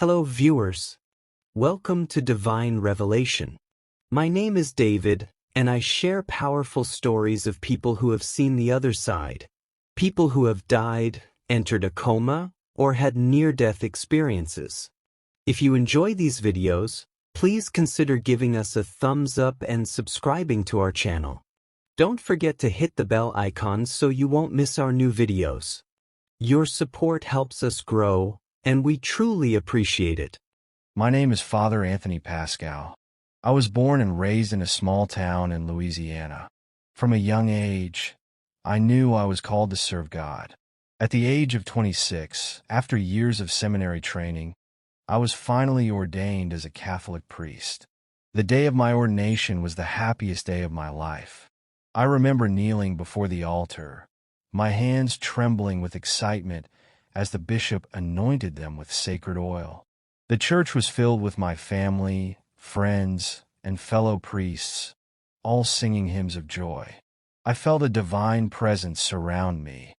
Hello viewers. Welcome to Divine Revelation. My name is David, and I share powerful stories of people who have seen the other side. People who have died, entered a coma, or had near-death experiences. If you enjoy these videos, please consider giving us a thumbs up and subscribing to our channel. Don't forget to hit the bell icon so you won't miss our new videos. Your support helps us grow, and we truly appreciate it. My name is Father Anthony Pascal. I was born and raised in a small town in Louisiana. From a young age, I knew I was called to serve God. At the age of 26, after years of seminary training, I was finally ordained as a Catholic priest. The day of my ordination was the happiest day of my life. I remember kneeling before the altar, my hands trembling with excitement as the bishop anointed them with sacred oil. The church was filled with my family, friends, and fellow priests, all singing hymns of joy. I felt a divine presence surround me,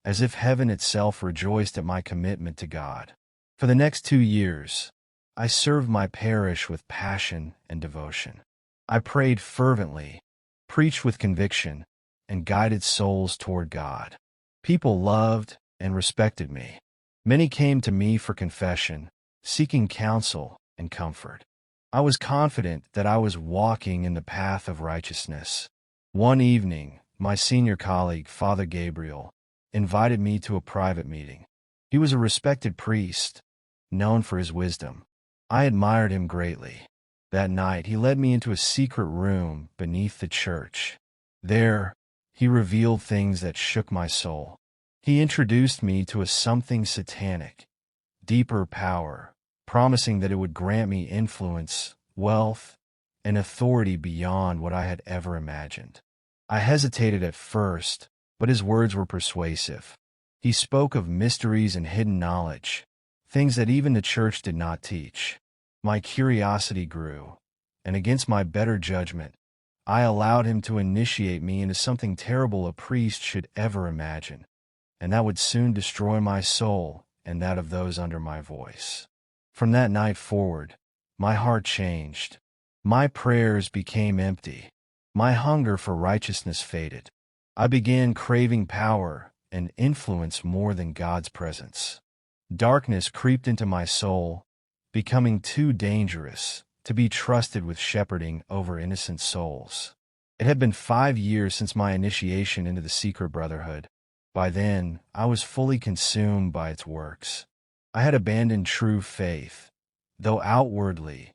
as if heaven itself rejoiced at my commitment to God. For the next 2 years, I served my parish with passion and devotion. I prayed fervently, preached with conviction, and guided souls toward God. People loved and respected me. Many came to me for confession, seeking counsel and comfort. I was confident that I was walking in the path of righteousness. One evening, my senior colleague, Father Gabriel, invited me to a private meeting. He was a respected priest, known for his wisdom. I admired him greatly. That night, he led me into a secret room beneath the church. There, he revealed things that shook my soul. He introduced me to a something satanic, deeper power, promising that it would grant me influence, wealth, and authority beyond what I had ever imagined. I hesitated at first, but his words were persuasive. He spoke of mysteries and hidden knowledge, things that even the church did not teach. My curiosity grew, and against my better judgment, I allowed him to initiate me into something terrible a priest should ever imagine, and that would soon destroy my soul and that of those under my voice. From that night forward, my heart changed. My prayers became empty. My hunger for righteousness faded. I began craving power and influence more than God's presence. Darkness creeped into my soul, becoming too dangerous to be trusted with shepherding over innocent souls. It had been 5 years since my initiation into the secret brotherhood. By then, I was fully consumed by its works. I had abandoned true faith, though outwardly,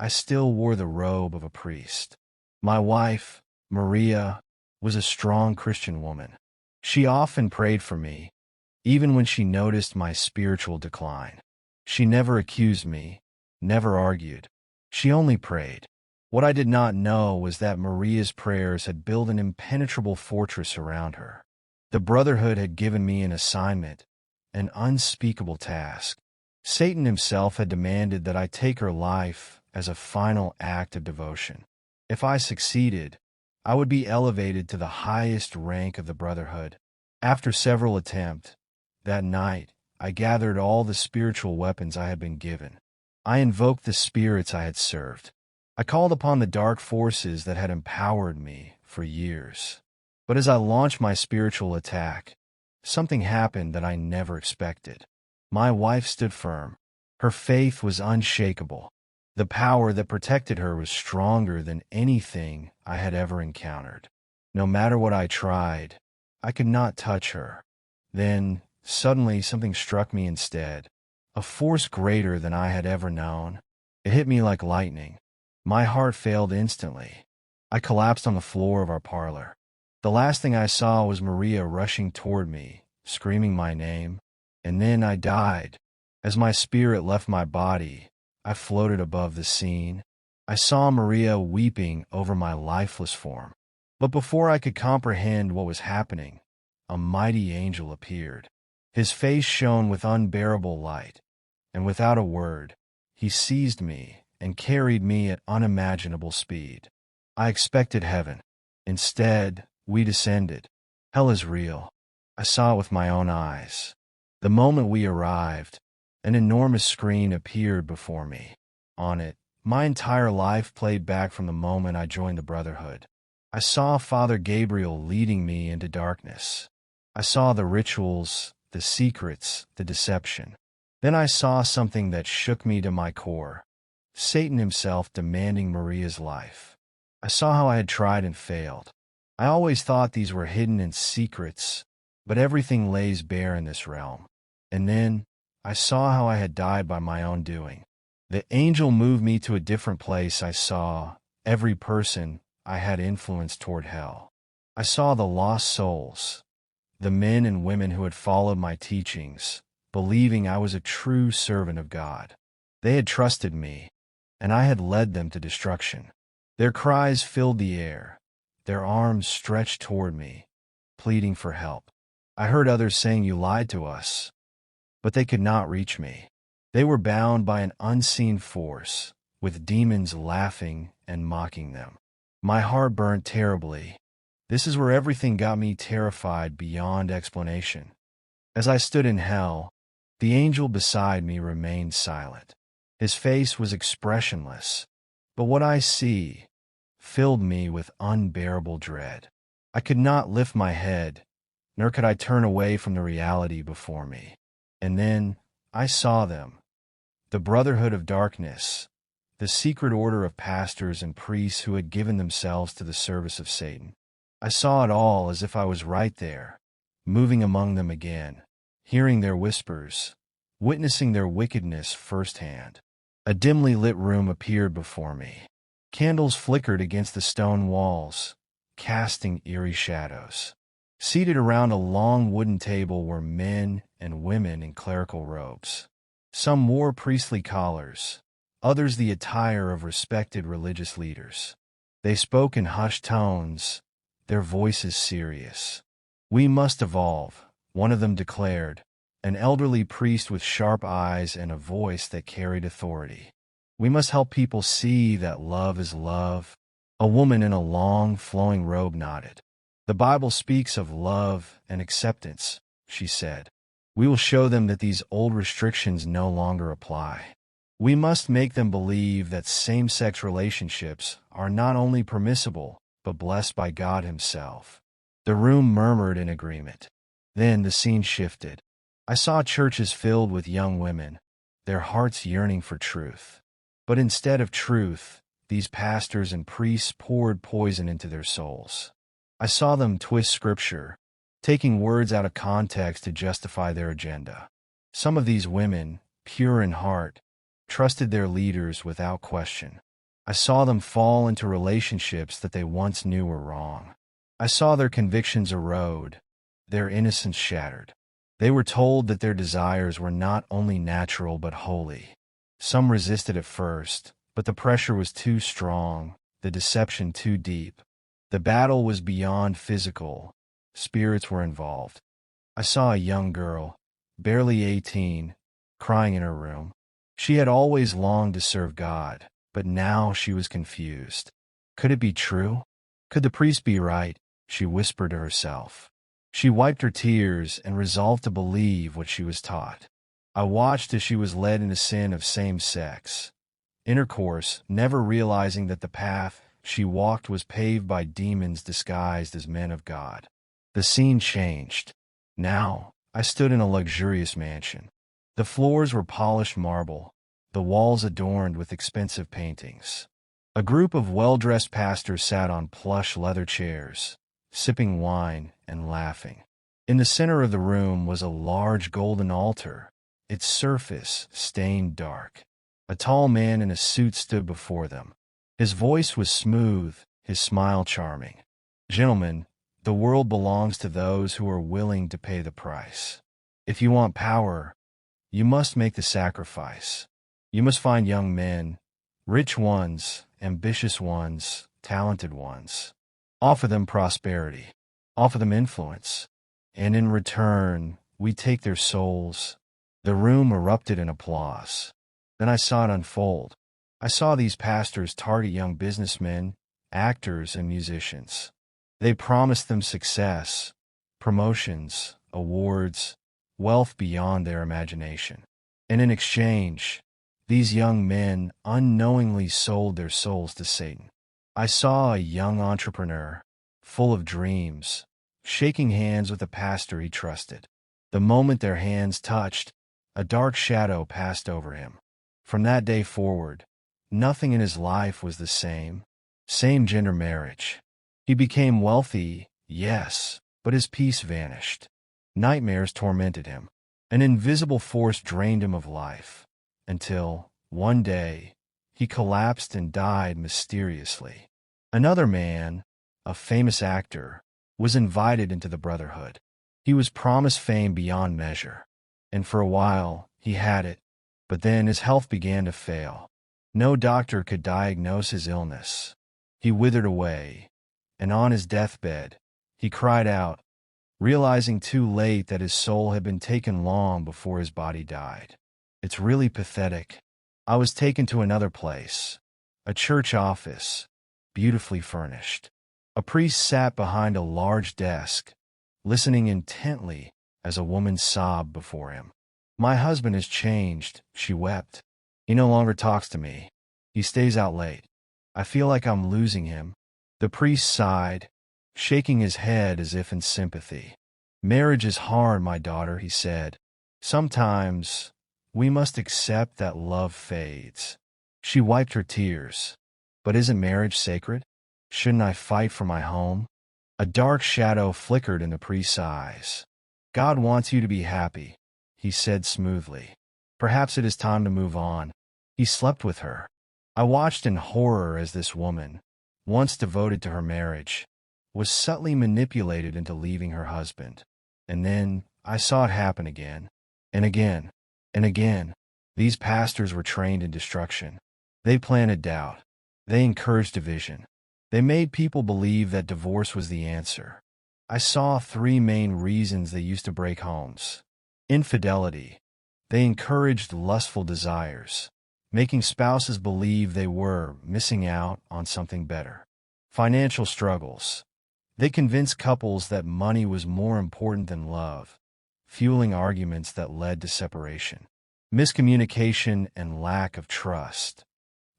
I still wore the robe of a priest. My wife, Maria, was a strong Christian woman. She often prayed for me, even when she noticed my spiritual decline. She never accused me, never argued. She only prayed. What I did not know was that Maria's prayers had built an impenetrable fortress around her. The Brotherhood had given me an assignment, an unspeakable task. Satan himself had demanded that I take her life as a final act of devotion. If I succeeded, I would be elevated to the highest rank of the Brotherhood. After several attempts, that night, I gathered all the spiritual weapons I had been given. I invoked the spirits I had served. I called upon the dark forces that had empowered me for years. But as I launched my spiritual attack, something happened that I never expected. My wife stood firm. Her faith was unshakable. The power that protected her was stronger than anything I had ever encountered. No matter what I tried, I could not touch her. Then, suddenly, something struck me instead, a force greater than I had ever known. It hit me like lightning. My heart failed instantly. I collapsed on the floor of our parlor. The last thing I saw was Maria rushing toward me, screaming my name, and then I died. As my spirit left my body, I floated above the scene. I saw Maria weeping over my lifeless form. But before I could comprehend what was happening, a mighty angel appeared. His face shone with unbearable light, and without a word, he seized me and carried me at unimaginable speed. I expected heaven. Instead, we descended. Hell is real. I saw it with my own eyes. The moment we arrived, An enormous screen appeared before me. On it, my entire life played back from the moment I joined the Brotherhood. I saw Father Gabriel leading me into darkness. I saw the rituals, the secrets, the deception. Then I saw something that shook me to my core. Satan himself demanding Maria's life. I saw how I had tried and failed. I always thought these were hidden in secrets, but everything lays bare in this realm. And then I saw how I had died by my own doing. The angel moved me to a different place. I saw every person I had influenced toward hell. I saw the lost souls, the men and women who had followed my teachings, believing I was a true servant of God. They had trusted me, and I had led them to destruction. Their cries filled the air, their arms stretched toward me, pleading for help. I heard others saying, "You lied to us," but they could not reach me. They were bound by an unseen force, with demons laughing and mocking them. My heart burned terribly. This is where everything got me terrified beyond explanation. As I stood in hell, the angel beside me remained silent. His face was expressionless, but what I see filled me with unbearable dread. I could not lift my head, nor could I turn away from the reality before me. And then I saw them, the Brotherhood of Darkness, the secret order of pastors and priests who had given themselves to the service of Satan. I saw it all as if I was right there, moving among them again, hearing their whispers, witnessing their wickedness firsthand. A dimly lit room appeared before me. Candles flickered against the stone walls, casting eerie shadows. Seated around a long wooden table were men and women in clerical robes. Some wore priestly collars, others the attire of respected religious leaders. They spoke in hushed tones, their voices serious. "We must evolve," one of them declared, an elderly priest with sharp eyes and a voice that carried authority. "We must help people see that love is love." A woman in a long, flowing robe nodded. "The Bible speaks of love and acceptance," she said. "We will show them that these old restrictions no longer apply. We must make them believe that same-sex relationships are not only permissible, but blessed by God Himself." The room murmured in agreement. Then the scene shifted. I saw churches filled with young women, their hearts yearning for truth. But instead of truth, these pastors and priests poured poison into their souls. I saw them twist scripture, taking words out of context to justify their agenda. Some of these women, pure in heart, trusted their leaders without question. I saw them fall into relationships that they once knew were wrong. I saw their convictions erode, their innocence shattered. They were told that their desires were not only natural but holy. Some resisted at first, but the pressure was too strong, the deception too deep. The battle was beyond physical. Spirits were involved. I saw a young girl, barely 18, crying in her room. She had always longed to serve God, but now she was confused. Could it be true? Could the priest be right? She whispered to herself. She wiped her tears and resolved to believe what she was taught. I watched as she was led into sin of same-sex intercourse, never realizing that the path she walked was paved by demons disguised as men of God. The scene changed. Now, I stood in a luxurious mansion. The floors were polished marble, the walls adorned with expensive paintings. A group of well-dressed pastors sat on plush leather chairs, sipping wine and laughing. In the center of the room was a large golden altar, its surface stained dark. A tall man in a suit stood before them. His voice was smooth, his smile charming. "Gentlemen, the world belongs to those who are willing to pay the price. If you want power, you must make the sacrifice. You must find young men, rich ones, ambitious ones, talented ones. Offer them prosperity. Offer them influence. And in return, we take their souls." The room erupted in applause. Then I saw it unfold. I saw these pastors target young businessmen, actors, and musicians. They promised them success, promotions, awards, wealth beyond their imagination. And in exchange, these young men unknowingly sold their souls to Satan. I saw a young entrepreneur, full of dreams, shaking hands with a pastor he trusted. The moment their hands touched, a dark shadow passed over him. From that day forward, nothing in his life was the same. Same-gender marriage. He became wealthy, yes, but his peace vanished. Nightmares tormented him. An invisible force drained him of life, until, one day, he collapsed and died mysteriously. Another man, a famous actor, was invited into the brotherhood. He was promised fame beyond measure, and for a while he had it, but then his health began to fail. No doctor could diagnose his illness. He withered away, and on his deathbed, he cried out, realizing too late that his soul had been taken long before his body died. It's really pathetic. I was taken to another place, a church office, beautifully furnished. A priest sat behind a large desk, listening intently as a woman sobbed before him. My husband has changed, she wept. He no longer talks to me. He stays out late. I feel like I'm losing him. The priest sighed, shaking his head as if in sympathy. Marriage is hard, my daughter, he said. Sometimes we must accept that love fades. She wiped her tears. But isn't marriage sacred? Shouldn't I fight for my home? A dark shadow flickered in the priest's eyes. God wants you to be happy, he said smoothly. Perhaps it is time to move on. He slept with her. I watched in horror as this woman, once devoted to her marriage, was subtly manipulated into leaving her husband. And then I saw it happen again, and again, and again. These pastors were trained in destruction. They planted doubt. They encouraged division. They made people believe that divorce was the answer. I saw three main reasons they used to break homes. Infidelity. They encouraged lustful desires, making spouses believe they were missing out on something better. Financial struggles. They convinced couples that money was more important than love, fueling arguments that led to separation. Miscommunication and lack of trust.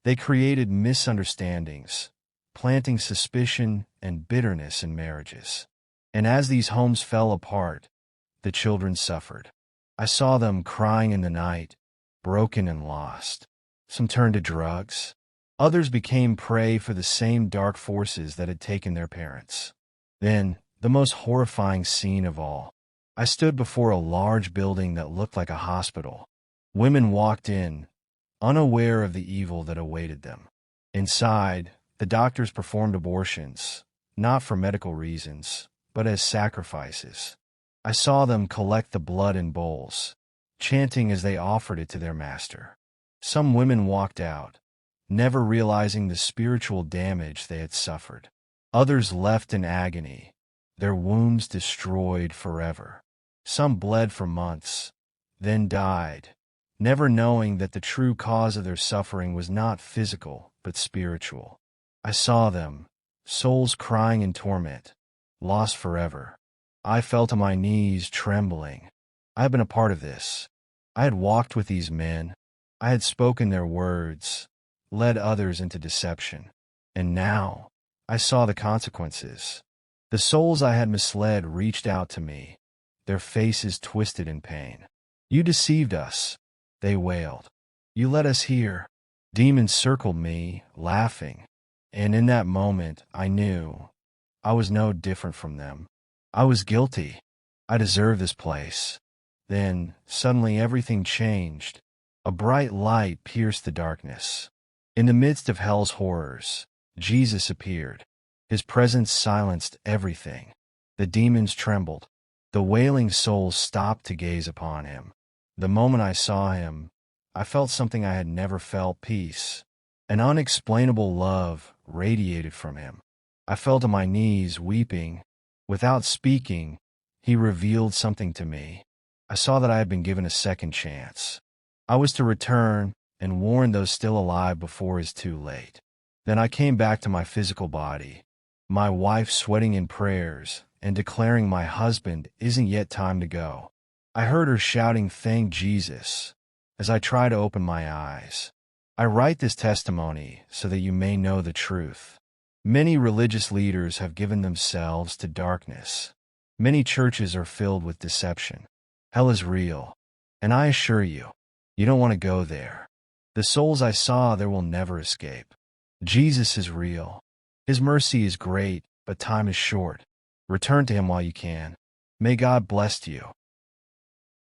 They created misunderstandings, planting suspicion and bitterness in marriages. And as these homes fell apart, the children suffered. I saw them crying in the night, broken and lost. Some turned to drugs. Others became prey for the same dark forces that had taken their parents. Then, the most horrifying scene of all. I stood before a large building that looked like a hospital. Women walked in, unaware of the evil that awaited them. Inside, the doctors performed abortions, not for medical reasons, but as sacrifices. I saw them collect the blood in bowls, chanting as they offered it to their master. Some women walked out, never realizing the spiritual damage they had suffered. Others left in agony, their wounds destroyed forever. Some bled for months, then died, never knowing that the true cause of their suffering was not physical, but spiritual. I saw them, souls crying in torment, lost forever. I fell to my knees trembling. I had been a part of this. I had walked with these men. I had spoken their words, led others into deception. And now, I saw the consequences. The souls I had misled reached out to me, their faces twisted in pain. You deceived us, they wailed. You led us here. Demons circled me, laughing. And in that moment, I knew I was no different from them. I was guilty. I deserved this place. Then, suddenly everything changed. A bright light pierced the darkness. In the midst of hell's horrors, Jesus appeared. His presence silenced everything. The demons trembled. The wailing souls stopped to gaze upon him. The moment I saw him, I felt something I had never felt: peace. An unexplainable love radiated from him. I fell to my knees, weeping. Without speaking, he revealed something to me. I saw that I had been given a second chance. I was to return and warn those still alive before it is too late. Then I came back to my physical body, my wife sweating in prayers and declaring my husband isn't yet time to go. I heard her shouting, "Thank Jesus." as I try to open my eyes. I write this testimony so that you may know the truth. Many religious leaders have given themselves to darkness. Many churches are filled with deception. Hell is real, and I assure you, you don't want to go there. The souls I saw there will never escape. Jesus is real. His mercy is great, but time is short. Return to him while you can. May God bless you.